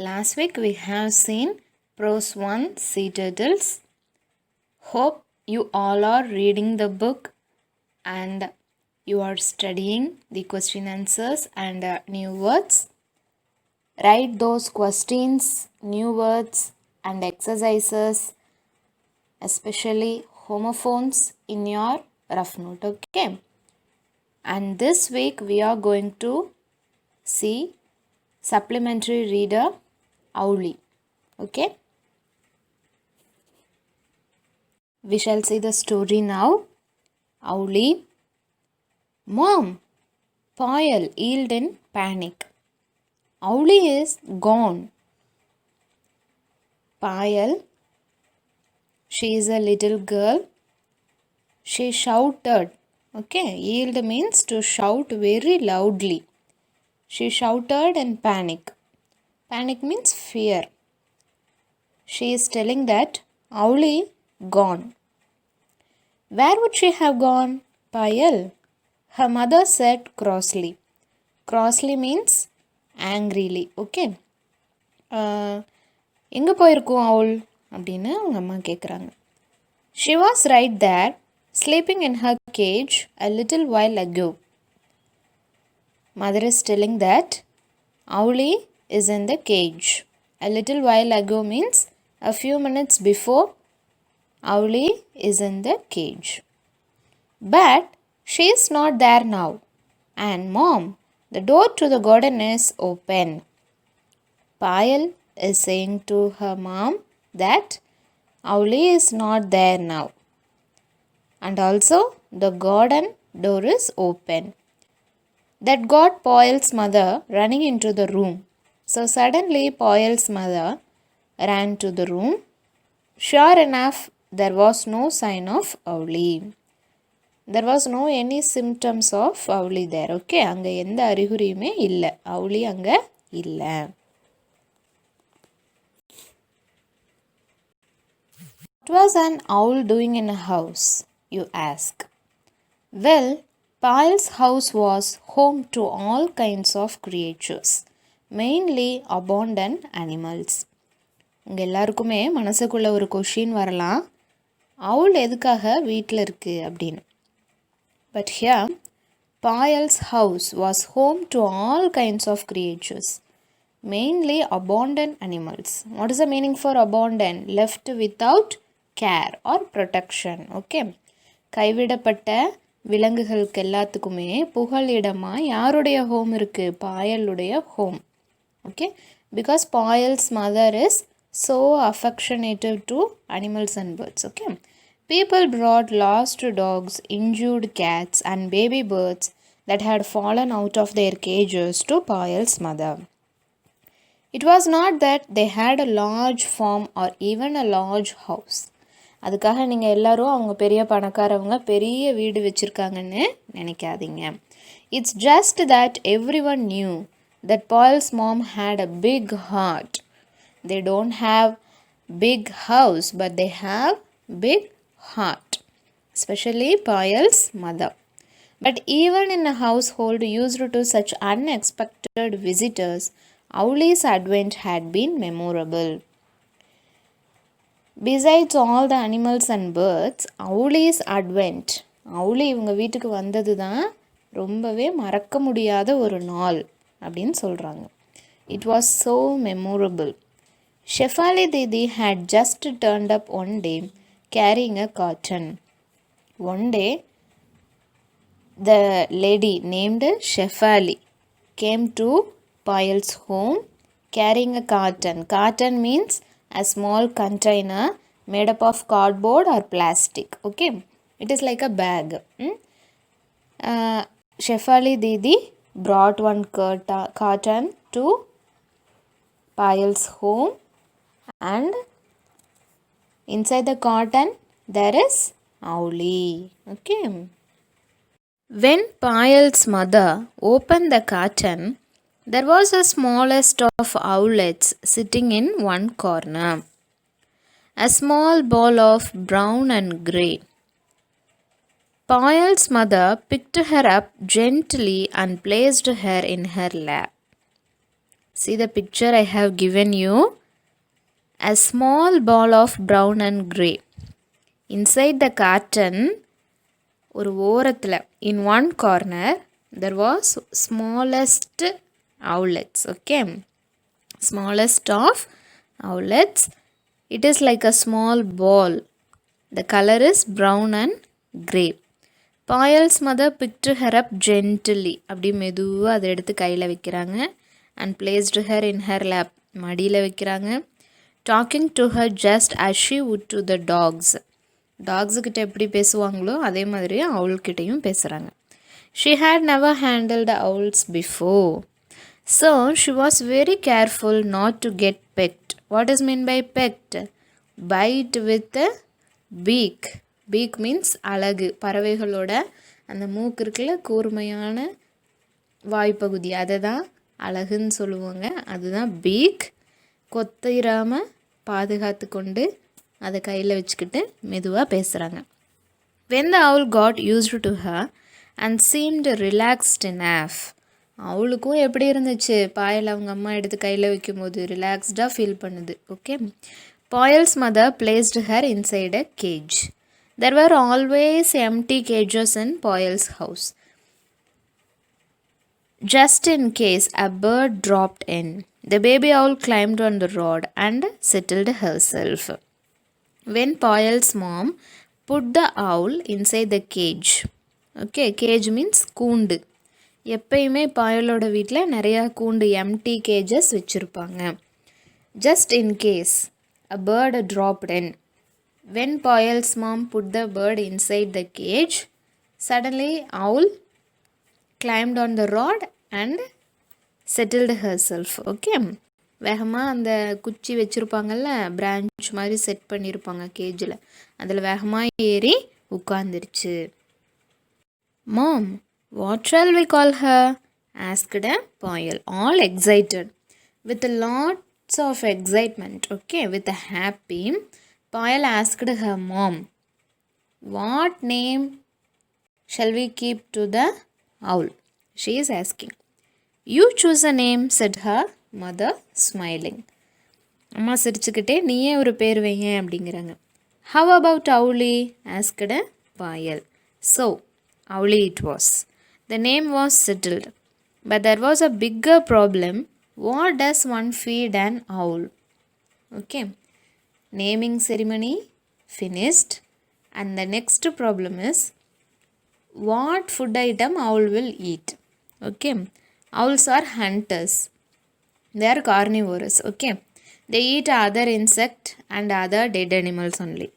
Last week we have seen Prose 1 Sea Turtles. Hope you all are reading the book and you are studying the question answers and new words. Write those questions, new words and exercises, especially homophones, in your rough note, okay? And this week we are going to see supplementary reader Owly, okay? We shall see the story now. Owly. Mom, Payal yelled in panic. Owly is gone. Payal, she is a little girl. She shouted. Okay, yelled means to shout very loudly. She shouted in panic. Panic means fear. She is telling that Owly gone. Where would she have gone, Payal? Her mother said crossly. Crossly means angrily. Okay. எங்கே போயிருக்கோம் அவள் அப்படின்னு அவங்க அம்மா கேட்குறாங்க. She was right there, sleeping in her cage a little while ago. Mother is telling that Owly is in the cage. A little while ago means a few minutes before Owly is in the cage. But she is not there now. And Mom, the door to the garden is open. Payal is saying to her mom that Owly is not there now. And also the garden door is open. That got Payal's mother running into the room. So suddenly Payal's mother ran to the room. Sure enough, there was no sign of Owly. There was no any symptoms of Owly there. Okay, அங்கே எந்த அறிகுறியுமே இல்லை. Owly அங்கே இல்லை. What was an owl doing in a house, you ask? Well, Payal's house was home to all kinds of creatures, mainly abandoned animals. உங்கள் எல்லாருக்குமே மனசுக்குள்ளே ஒரு question வரலாம், அவுள் எதுக்காக வீட்டில் இருக்குது அப்படின்னு. But here, Payal's house was home to all kinds of creatures, mainly abandoned animals. What is the meaning for abandoned? Left without care or protection. Okay. கைவிடப்பட்ட விலங்குகளுக்கு எல்லாத்துக்குமே புகலிடமாக யாருடைய ஹோம் இருக்குது? பாயலுடைய home. Okay, because Payal's mother is so affectionate to animals and birds. Okay, people brought lost dogs, injured cats and baby birds that had fallen out of their cages to Payal's mother. It was not that they had a large farm or even a large house. அதுக்காக நீங்கள் எல்லோரும் அவங்க பெரிய பணக்காரவங்க, பெரிய வீடு வச்சுருக்காங்கன்னு நினைக்காதீங்க. It's just that every one knew that Payal's mom had a big heart. They don't have big house, but they have big heart, especially Payal's mother. But even in a household used to such unexpected visitors, Owly's advent had been memorable. Besides all the animals and birds, Owly's advent, Owly இவங்க வீட்டுக்கு வந்தது தான் ரொம்பவே மறக்க முடியாத ஒரு நாள் அப்படின்னு சொல்கிறாங்க. It was so memorable. Shefali Didi had just turned up one day carrying a carton. One day, the lady named Shefali came to Payal's home carrying a carton. Carton means a small container made up of cardboard or plastic. Okay, it is like a bag. Shefali Didi brought one carton to Payal's home, and inside the carton there is Owly. Okay, when Payal's mother opened the carton, there was a smallest of owlets sitting in one corner, a small ball of brown and grey. Payal's mother picked her up gently and placed her in her lap. See the picture I have given you. A small ball of brown and grey. Inside the carton, ஒரு ஓரத்தில் in one corner, there was smallest owlets. Okay, smallest of owlets. It is like a small ball. The color is brown and grey. Payal's mother picked her up gently. அப்படி மெதுவாக அதை எடுத்து கையில் வைக்கிறாங்க. And placed her in her lap. மடியில் வைக்கிறாங்க. Talking to her just as she would to the dogs. டாக்ஸுக்கிட்ட எப்படி பேசுவாங்களோ அதே மாதிரி அவள்கிட்டையும் பேசுகிறாங்க. She had never handled owls before. So she was very careful not to get pecked. What is meant by pecked? Bite with a beak. Beak means அலகு. பறவைகளோட அந்த மூக்கு இருக்குல்ல, கூர்மையான வாய்ப்பகுதி, அதை தான் அலகுன்னு சொல்லுவாங்க. அதுதான் பீக். கொத்திராமல் பாதுகாத்து கொண்டு அதை கையில் வச்சுக்கிட்டு மெதுவாக பேசுகிறாங்க. When the owl got used to her and seemed relaxed enough. அவளுக்கும் எப்படி இருந்துச்சு, பாயல் அவங்க அம்மா எடுத்து கையில் வைக்கும்போது ரிலாக்ஸ்டாக ஃபீல் பண்ணுது. Okay. Payal's mother placed her inside a cage. There were always empty cages in Payal's house, just in case a bird dropped in. The baby owl climbed on the rod and settled herself. When Payal's mom put the owl inside the cage. Okay, cage means கூண்டு. எப்பயுமே பாயலோட வீட்டில் நிறையா கூண்டு, empty kgs வச்சுருப்பாங்க. Just in case a bird dropped in. When Payal's mom put the bird inside the cage, suddenly owl climbed on the rod and settled herself. Okay, வேகமாக அந்த குச்சி வச்சுருப்பாங்கல்ல, branch மாதிரி செட் பண்ணியிருப்பாங்க கேஜில், அதில் வேகமாக ஏறி உட்காந்துருச்சு. Mom, what shall we call her? Asked Payal, all excited. With lots of excitement, okay, with a happy, Payal asked her mom, what name shall we keep to the owl? She is asking. You choose a name, said her mother, smiling. அம்மா சிரிச்சுக்கிட்டே நீயே ஒரு பேர் வைங்க அப்படிங்கிறாங்க. How about Owly? asked Payal. So, Owly it was. The name was settled. But there was a bigger problem. What does one feed an owl? Okay. Naming ceremony finished. And the next problem is, what food item owl will eat? Okay. Owls are hunters. They are carnivorous. Okay. They eat other insect and other dead animals only.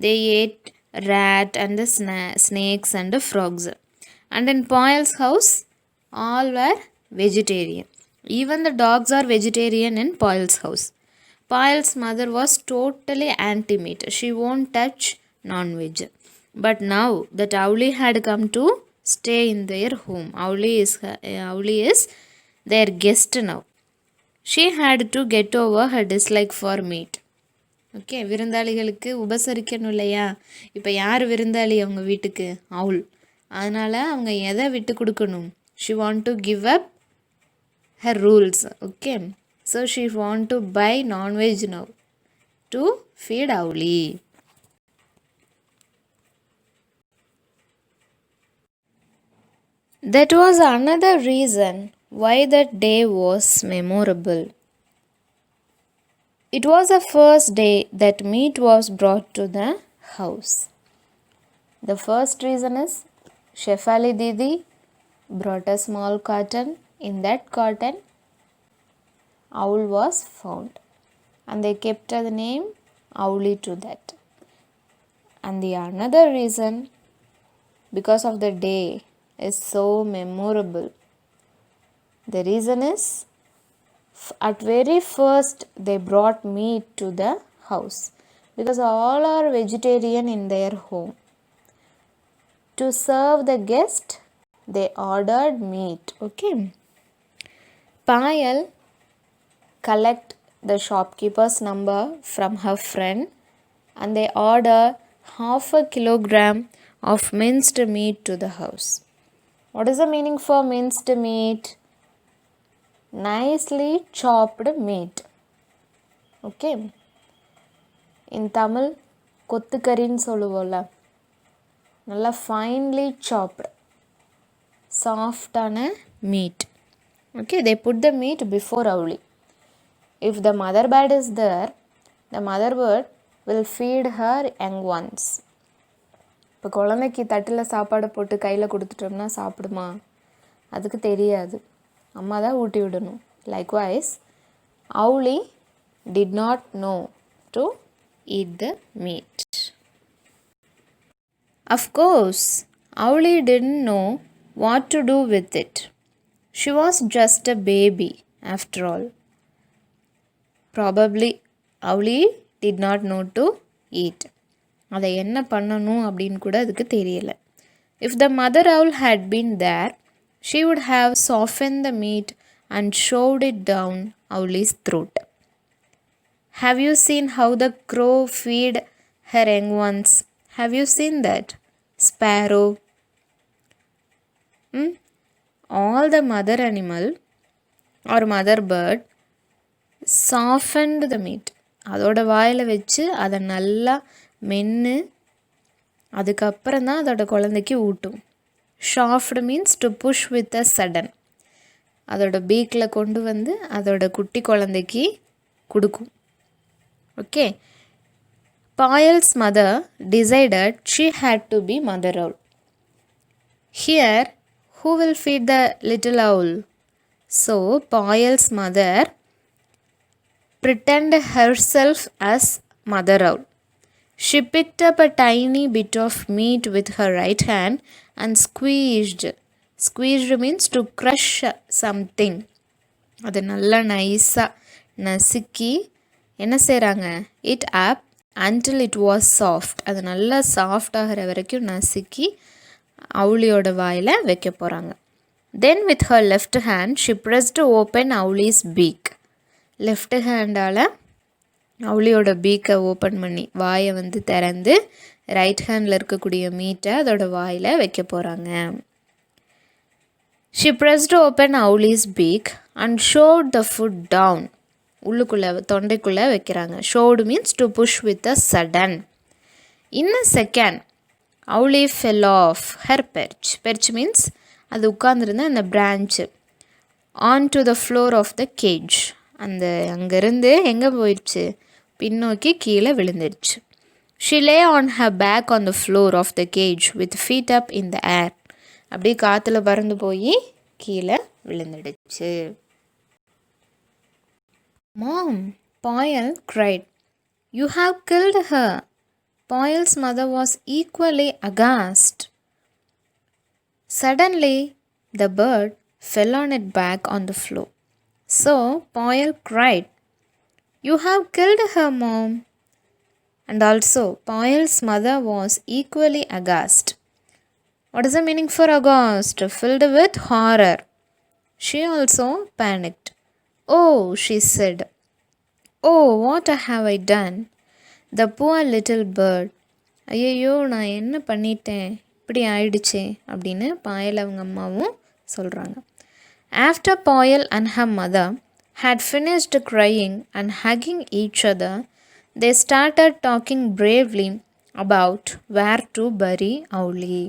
They ate rat and the snakes and the frogs. And in Payal's house, all were vegetarian. Even the dogs are vegetarian in Payal's house. Payal's mother was totally anti-meat. She won't touch non-veg. But now that Owly had come to stay in their home, Owly is their guest now. She had to get over her dislike for meat. Okay, விருந்தாளிகளுக்கு உபசரிக்கணும் இல்லையா? இப்போ யார் விருந்தாளி அவங்க வீட்டுக்கு? அவுல். அதனால் அவங்க எதை விட்டு கொடுக்கணும்? She want to give up her rules. Okay, so she want to buy non veg now to feed Avli. That was another reason why that day was memorable. It was the first day that meat was brought to the house. The first reason is Chef Ali Didi brought a small carton. In that carton, owl was found, and they kept the name Owly to that. And the another reason, because of the day, is so memorable. The reason is, at very first they brought meat to the house because all are vegetarian in their home. To serve the guest, they ordered meat. Okay. Payal collect the shopkeeper's number from her friend and they order 1/2 kilogram of minced meat to the house. What is the meaning for minced meat? nicely chopped meat. Okay. In Tamil, கொத்துக்கறின்னு சொல்லுவோம்ல, நல்லா finely chopped, soft-ஆன meat. Okay, they put the meat before Avli. If the mother bird is there, the mother bird will feed her young ones. இப்போ குழந்தைக்கு தட்டில் சாப்பாடு போட்டு கையில் கொடுத்துட்டோம்னா சாப்பிடுமா? அதுக்கு தெரியாது, அம்மா தான் ஊட்டி விடணும். Likewise, Avli did not know to eat the meat. Of course, Avli didn't know what to do with it. She was just a baby after all. Probably Avli did not know to eat. அதை என்ன பண்ணணும் அப்படின்னு கூட அதுக்கு தெரியல. If the mother owl had been there, she would have softened the meat and shoved it down Avli's throat. Have you seen how the crow feed her young ones? Have you seen that? Sparrow. All the mother animal or mother bird softened the meat. அதோட வாயில் வச்சு அதை நல்லா மென்று அதுக்கப்புறம் தான் அதோட குழந்தைக்கு ஊட்டும். Shaft means to push with a sudden. அதோட பீக்கில் கொண்டு வந்து அதோட குட்டி குழந்தைக்கு கொடுக்கும். Okay. Payal's mother decided she had to be mother owl. Here, who will feed the little owl? So, Payal's mother pretended herself as mother owl. She picked up a tiny bit of meat with her right hand and squeezed. Squeezed means to crush something. அது நல்லா நைஸாக நசுக்கி என்ன செய்கிறாங்க? It up until it was soft. அது நல்லா soft ஆகிற வரைக்கும் நசுக்கி அவுளியோட வாயில் வைக்க போகிறாங்க. Then with her left hand she pressed open Avli's beak. Left ஹேண்டால் அவுளியோட பீக்கை ஓப்பன் பண்ணி வாயை வந்து திறந்து ரைட் ஹேண்டில் இருக்கக்கூடிய மீட்டை அதோட வாயில் வைக்க போகிறாங்க. She pressed open Avli's beak and shoved the food down. உள்ளுக்குள்ளே தொண்டைக்குள்ளே வைக்கிறாங்க. Shoved means to push with a sudden. In a second, Avli fell off her perch. Perch means அது உட்கார்ந்துருந்த அந்த branch. On to the floor of the cage. அந்த அங்கேருந்து எங்கே போயிடுச்சு? பின்னோக்கி கீழே விழுந்துடுச்சு. She lay on her back on the floor of the cage with feet up in the air. அப்படியே காற்றுல பறந்து போய் கீழே விழுந்துடுச்சு. Mom, Payal cried. You have killed her. Payal's mother was equally aghast. Suddenly, the bird fell on its back on the floor. So, Payal cried, You have killed her, Mom. And also, Payal's mother was equally aghast. What is the meaning for aghast? Filled with horror. She also panicked. Oh, she said. Oh, what have I done? The poor little bird. ஐயோ, நான் என்ன பண்ணிட்டேன், இப்படி ஆயிடுச்சே அப்படின்னு பாயல் அவங்க அம்மாவும் சொல்கிறாங்க. After Payal and her mother had finished crying and hugging each other, they started talking bravely about where to bury Avli.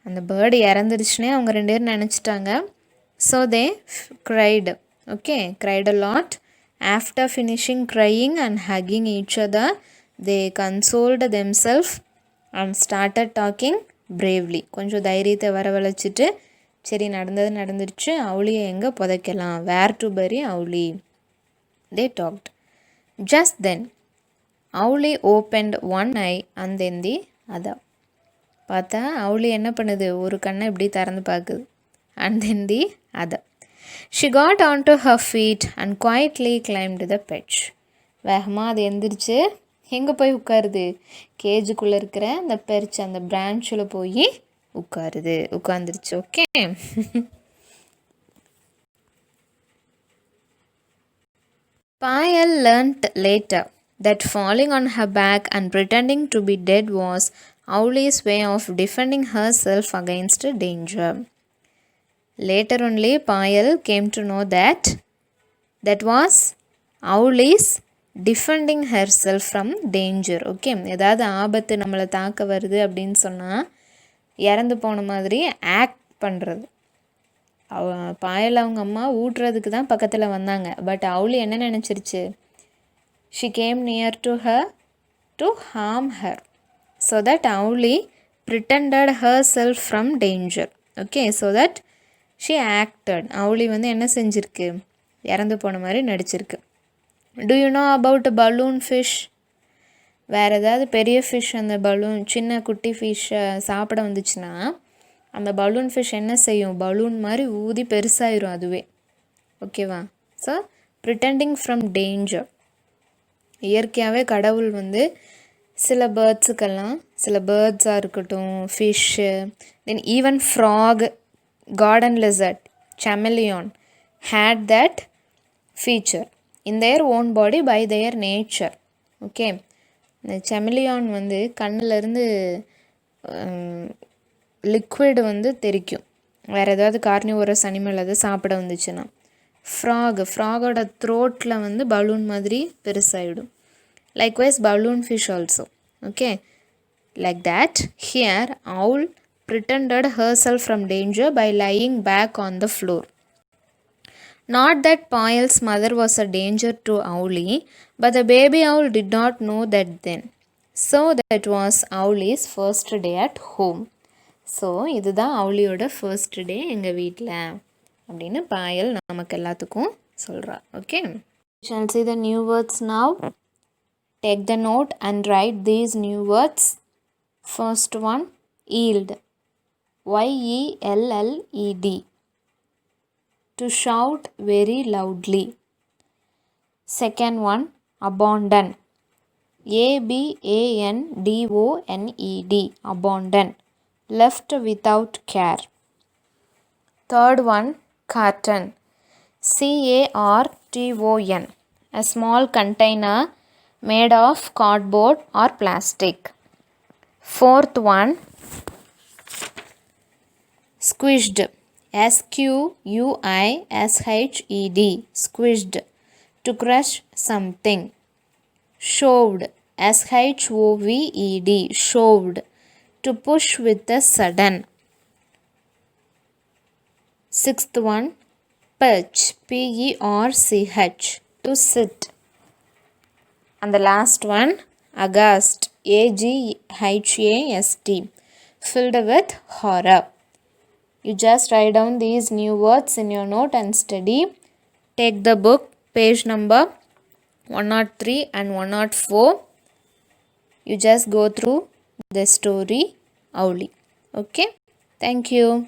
அந்த பேர்டு இறந்துருச்சுன்னே அவங்க ரெண்டு பேரும் நினச்சிட்டாங்க. So they cried. Okay, cried a lot. After finishing crying and hugging each other, they consoled themselves and started talking bravely. கொஞ்சம் தைரியத்தை வரவழைச்சிட்டு சரி நடந்தது நடந்துருச்சு, அவுளியை எங்கே புதைக்கலாம், வேர் டு பரி அவுளி. They talked. Just then, Avli opened one eye and then the other. பார்த்தா அவுளி என்ன பண்ணுது? ஒரு கண்ணை இப்படி திறந்து பார்க்குது. And then the other. She got onto her feet and quietly climbed the perch. வேகமாக அது எந்திரிச்சு எங்கே போய் உட்காருது? கேஜுக்குள்ளே இருக்கிற அந்த பெர்ச், அந்த பிரான்ச்சில் போய் உட்காந்துருச்சு. Okay. Payal learnt later that falling on her back and pretending to be dead was Avli's way of defending herself against danger. Later only Payal came to know that was owl is defending herself from danger. Okay, ஏதாவது ஆபத்து நம்மளை தாக்க வருது அப்படின்னு சொன்னால் இறந்து போன மாதிரி ஆக்ட் பண்ணுறது. பாயல் அவங்க அம்மா ஊட்டுறதுக்கு தான் பக்கத்தில் வந்தாங்க. பட் அவளு என்ன நினச்சிருச்சு, she came near to her to harm her. So that Avli pretended herself from danger. Okay, so that she acted. Avli வந்து என்ன செஞ்சிருக்கு, இறந்து போன மாதிரி நடிச்சிருக்கு. Do you know about balloon fish? வேறு ஏதாவது பெரிய ஃபிஷ் அந்த பலூன் சின்ன குட்டி ஃபிஷ்ஷை சாப்பிட வந்துச்சுன்னா அந்த பலூன் ஃபிஷ் என்ன செய்யும், பலூன் மாதிரி ஊதி பெருசாயிரும் அதுவே. ஓகேவா? So pretending from danger. இயற்கையாகவே கடவுள் வந்து சில பேர்ட்ஸுக்கெல்லாம், சில பேர்ட்ஸாக இருக்கட்டும், fish, then even frock, garden lizard, chameleon had that feature in their own body by their nature. Okay, இந்த chameleon வந்து கண்ணிலேருந்து லிக்விட் வந்து தெரிக்கும் வேறு ஏதாவது கார்னிவோரஸ் அனிமல் அதை சாப்பிட வந்துச்சுன்னா. ஃப்ராகோட த்ரோட்டில் வந்து பலூன் மாதிரி பெருசாகிடும். Likewise balloon fish also. Okay, like that here owl pretended herself from danger by lying back on the floor. Not that Payal's mother was a danger to Avli, but the baby owl did not know that then. So that was Avli's first day at home. So இதுதான் அவளியோட first day எங்கள் வீட்டில் அப்படின்னு பாயல் நமக்கு எல்லாத்துக்கும் சொல்கிறா. Okay, shall see the new words now. Take the note and write these new words. First one, yield, YELLED, to shout very loudly. Second one, abandon, ABANDONED, abandon, left without care. Third one, carton, CARTON, a small container made of cardboard or plastic. Fourth one, squished, SQUISHED, squished, to crush something. Shoved, SHOVED, shoved, to push with a sudden. Sixth one, perch, PERCH, to sit. And the last one, aghast, AGHAST, filled with horror. You just write down these new words in your note and study. Take the book, page number 103 and 104. You just go through the story Avli. Okay, thank you.